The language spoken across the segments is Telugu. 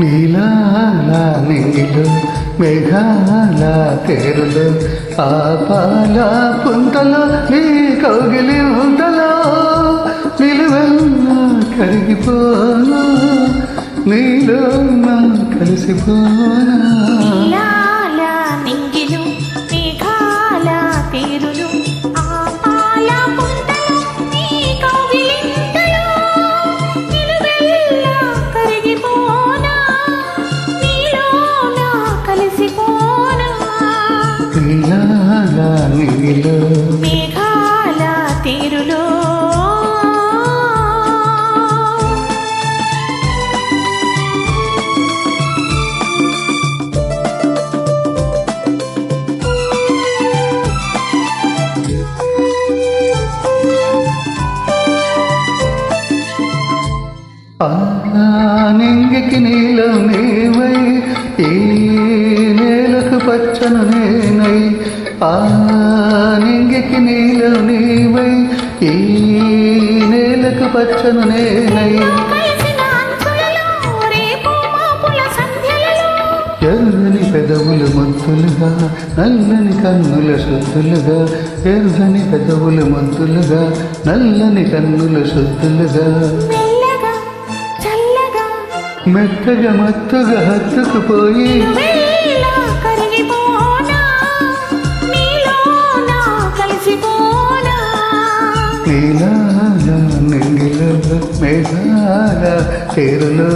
నీలాల నీళ్ళు మేఘాల తేరులు ఆపాల పుంతలో నీ కౌగిలి ఉంటలో నిలువెల్లా కరిగిపోనా నీలో నా కలిసిపోనా నీలో మేఘాల తీరులో నింగికి నీలో నీవై ఈ నేలకు పచ్చను నేనై నింగికి నీలో నీవై ఈ నేలకు పచ్చను నేనై ఎర్రని పెదవులు ముద్దులుగా నల్లని కన్నుల శుద్ధులుగా ఎర్రని పెదవులు ముద్దులుగా నల్లని కన్నుల శుద్ధులుగా మెత్తగా మత్తుగా హత్తుకుపోయి నీలాల నింగిలో మేఘాల తీరులో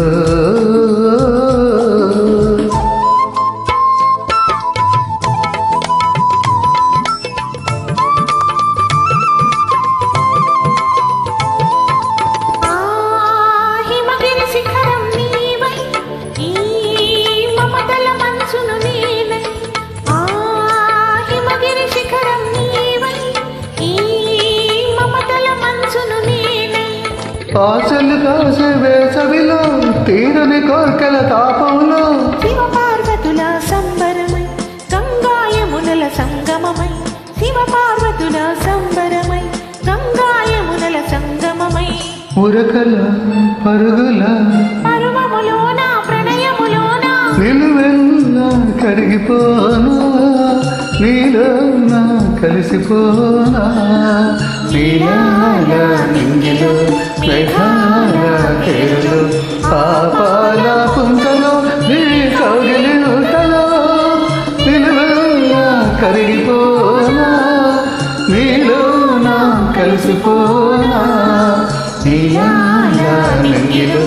ఆశలు కాసే వేసవిలో తీరని కోర్కెల తాపంలో శివ పార్వతుల సంబరమై గంగాయమునల సంగమమై శివ పార్వతుల సంబరమై గంగాయమునల సంగమమై ఉరకల పరుగుల పర్వములోన ప్రణయములోన నిలువెల్లా కరిగిపోనా నీలో నా కలిసిపోనా నీలాల నింగిలో మేఘాల తేరులో పాపాల పుంతలో నీ కౌగిలి ఉంటలో నిలువెల్లా కరిగిపోనా నీలో నా కలిసిపోనా నీలాల నింగిలో